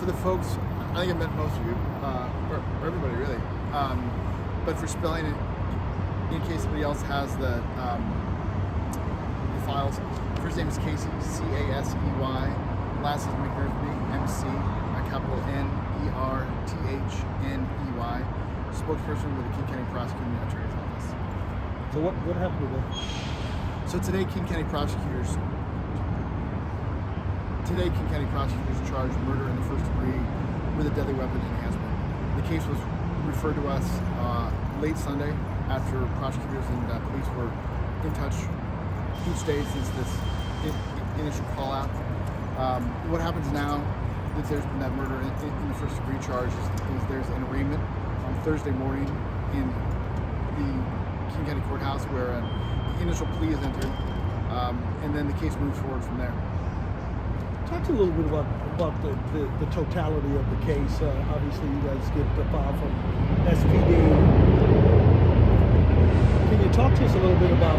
for the folks, I think I met most of you, or everybody really. But for spelling it, in case somebody else has the files, first name is Casey, C-A-S-E-Y. Last is McNerney, M-C, capital N-E-R-T-H-N-E-Y. Spokesperson with the King County Prosecuting Attorney's Office. So what happened to them? So today, King County Prosecutors charged murder in the first degree with a deadly weapon enhancement. The case was referred to us late Sunday after prosecutors and police were in touch each day since this initial call out. What happens now that there's been that murder in the first degree charge is there's an arraignment on Thursday morning in the King County Courthouse where an initial plea is entered, and then the case moves forward from there. Talk to a little bit about the totality of the case. Obviously, you guys get the file from SPD. Can you talk to us a little bit about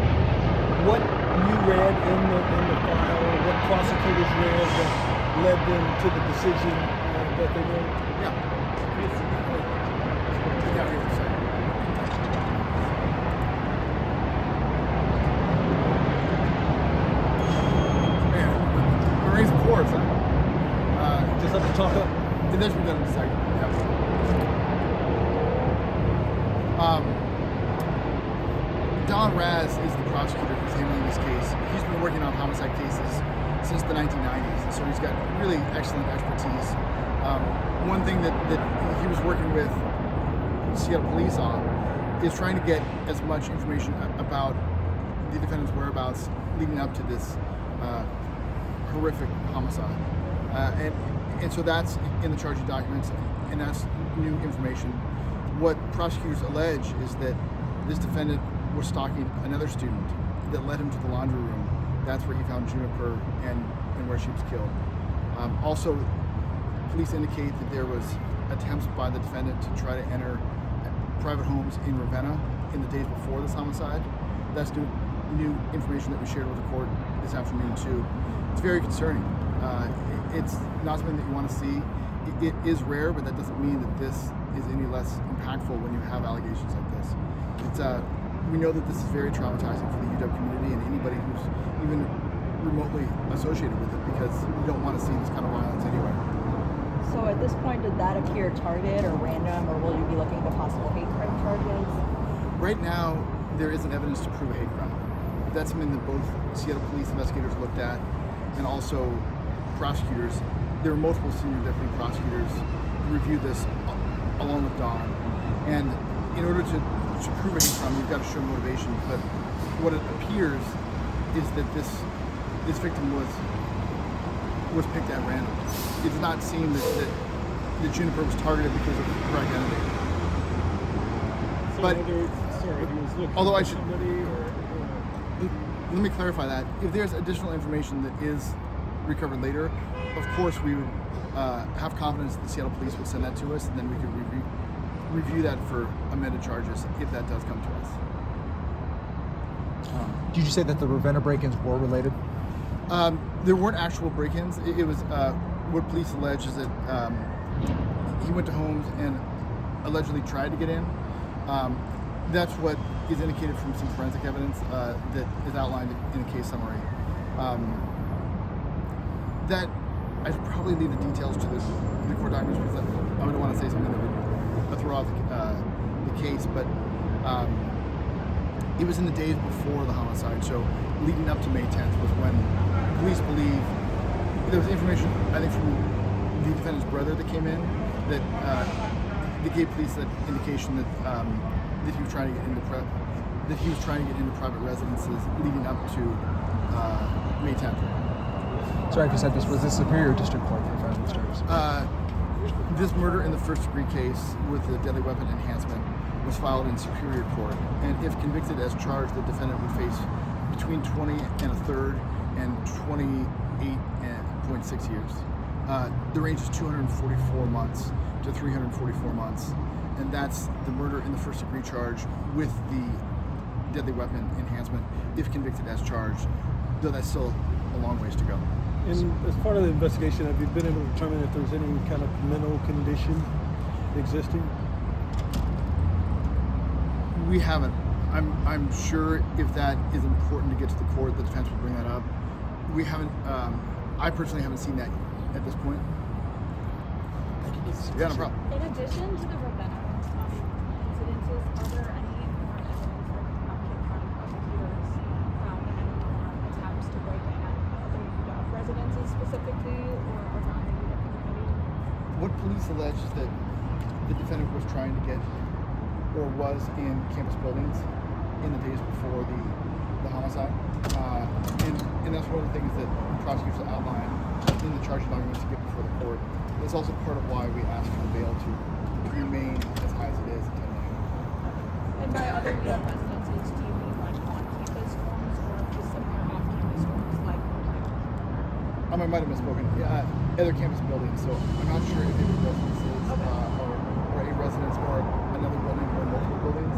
what you read in the file, what prosecutors read that led them to the decision that they made? Yeah. Raise the chords, huh? Just have to talk up. And that should be done in a second. Don Raz is the prosecutor who's handling this case. He's been working on homicide cases since the 1990s, so he's got really excellent expertise. One thing that he was working with Seattle Police on is trying to get as much information about the defendant's whereabouts leading up to this horrific homicide, and so that's in the charging documents, and that's new information. What prosecutors allege is that this defendant was stalking another student that led him to the laundry room. That's where he found Juniper and where she was killed. Also, police indicate that there was attempts by the defendant to try to enter private homes in Ravenna in the days before this homicide. That's new information that we shared with the court this afternoon too. It's very concerning. It's not something that you want to see. It is rare, but that doesn't mean that this is any less impactful when you have allegations like this. We know that this is very traumatizing for the UW community and anybody who's even remotely associated with it, because you don't want to see this kind of violence anywhere. So at this point, did that appear targeted or random, or will you be looking at possible hate crime charges? Right now, there isn't evidence to prove a hate crime. That's something that both Seattle police investigators looked at, and also prosecutors. There were multiple senior deputy prosecutors who reviewed this along with Don. And in order to prove a hate crime, you've got to show motivation. But what it appears is that this victim was picked at random. It does not seem that Juniper was targeted because of her identity. So but he was looking although for I should, somebody, or let me clarify that. If there's additional information that is recovered later, of course we would have confidence that the Seattle police would send that to us, and then we could review that for amended charges if that does come to us. Did you say that the Ravenna break-ins were related? There weren't actual break-ins. It was what police allege is that he went to homes and allegedly tried to get in. That's what is indicated from some forensic evidence that is outlined in the case summary. That I should probably leave the details to the court documents because I wouldn't want to say something that would throw out the case, but it was in the days before the homicide, so leading up to May 10th was when police believe there was information, I think, from the defendant's brother that came in that gave police that indication that he was trying to get into private residences leading up to May 10th. Sorry if you said this. Was this Superior District Court for federal disturbs? This murder in the first degree case with the deadly weapon enhancement was filed in Superior Court, and if convicted as charged, the defendant would face between 20 and a third and 28.6 years. The range is 244 months to 344 months, and that's the murder in the first degree charge with the deadly weapon enhancement if convicted as charged, though that's still a long ways to go. And as part of the investigation, have you been able to determine if there's any kind of mental condition existing? We haven't. I'm sure if that is important to get to the court, the defense will bring that up. We haven't. I personally haven't seen that at this point. Yeah, no problem. In addition to the Ravenna incidences, are there any more evidence that County Prosecutors found any more attempts to break in at other UW residences specifically or around the UW community? What police allege is that the defendant was trying to get, or was in campus buildings in the days before the homicide, and that's one of the things that prosecutors outline in the charging documents to get before the court. It's also part of why we ask for the bail to remain as high as it is at $10 million. And by other UW residences, do you mean like on-campus homes or just similar off-campus homes like I might have misspoken. Yeah, other campus buildings. So I'm not sure if they were residences or a residence or another building or multiple buildings.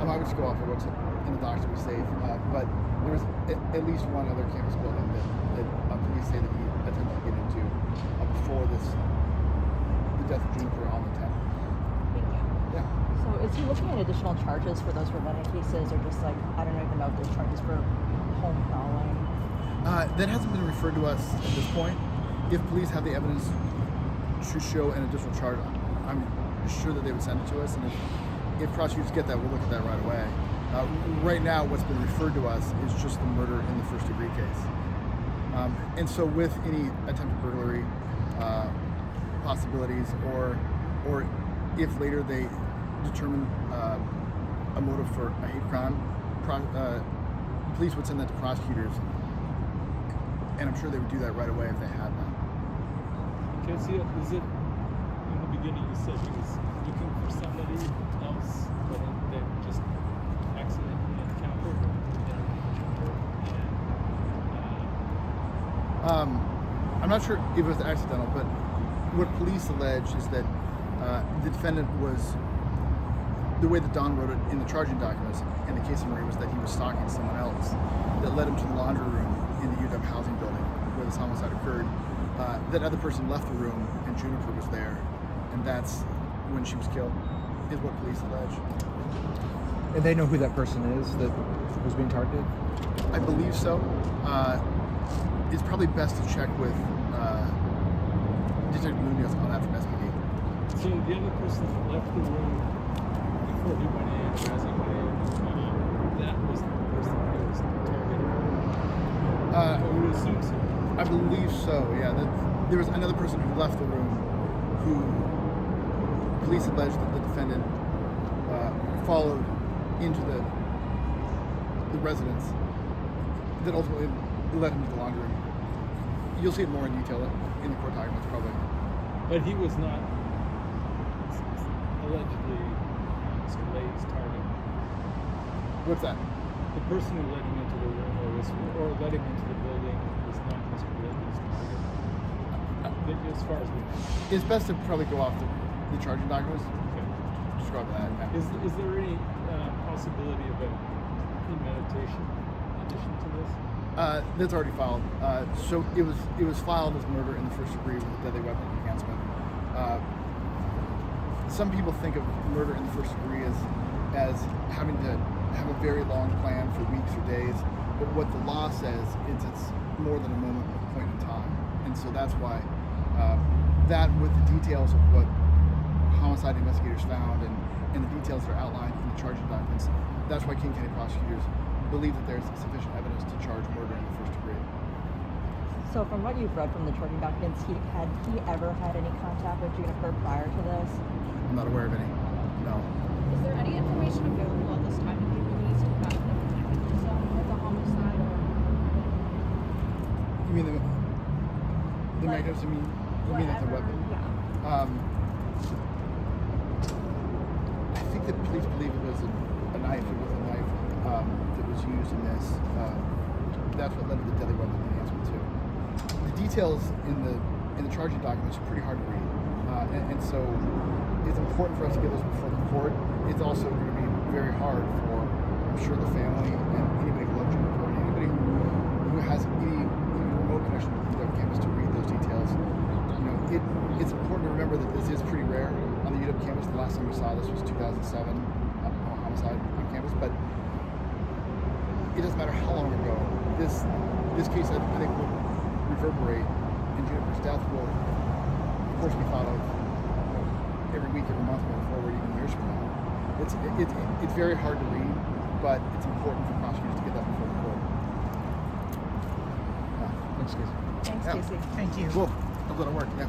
I would just go off of what's in the docs to be safe. But there was at least one other campus building that police say that he attempted to get into before the death of Juniper on the 10th. Thank you. Yeah. So is he looking at additional charges for those Ravenna cases, or just like, I don't even know if there's charges for home prowling? That hasn't been referred to us at this point. If police have the evidence to show an additional charge, I'm sure that they would send it to us, and if prosecutors get that, we'll look at that right away. Right now, what's been referred to us is just the murder in the first-degree case. And so with any attempted burglary possibilities, or if later they determine a motive for a hate crime, police would send that to prosecutors, and I'm sure they would do that right away if they had that. Casey, is it in the beginning you said he was looking for somebody else, but then just accidentally encountered I'm not sure if it was accidental, but what police allege is that the defendant was, the way that Don wrote it in the charging documents in the case summary, was that he was stalking someone else that led him to the laundry room in the UW housing building where this homicide occurred. That other person left the room and Juniper was there, and that's when she was killed, is what police allege. And they know who that person is that was being targeted? I believe so. It's probably best to check with Detective Munoz on that from SPD. So the other person that left the room before he went in, or as he went in, that was the person who was targeted. Or we assume so. I believe so, yeah. There was another person who left the room who police alleged that the defendant followed into the residence that ultimately led him to the laundry room. You'll see it more in detail in the court documents, probably. But he was not allegedly Mr. Leahy's target. What's that? The person who led him into the room or led him into the building was not Mr. Leahy's target. As far as we know. It's best to probably go off the charging documents. Okay. Describe that. Yeah. Is there any possibility of a premeditation in addition to this? That's already filed. So it was filed as murder in the first degree with a deadly weapon enhancement. Some people think of murder in the first degree as having to have a very long plan for weeks or days, but what the law says is it's more than a moment, a point in time, and so that's why that, with the details of what homicide investigators found and the details that are outlined in the charging documents, that's why King County prosecutors believe that there's sufficient evidence to charge murder in the first degree. So from what you've read from the charging documents, had he ever had any contact with Juniper prior to this? I'm not aware of any. No. Is there any information available at this time to be released about the mechanism of the homicide? You mean the mechanism? You mean like the weapon? Yeah. I think that police believe it was a knife. It was a knife that was used in this. That's what led to the deadly weapon enhancement too. The details in the charging documents are pretty hard to read, and so it's important for us to get those before the court. It's also going to be very hard for, I'm sure, the family and anybody who loves Juniper, anybody who has any remote connection to the 2007 homicide on campus, but it doesn't matter how long ago. This case, I think, will reverberate, and Juniper's death will, of course, be thought of every week, every month, going forward, even years from now. It's very hard to read, but it's important for prosecutors to get that before the court. Thanks, Casey. Thanks, Yeah. Casey. Thank you. Cool. A little work, yeah.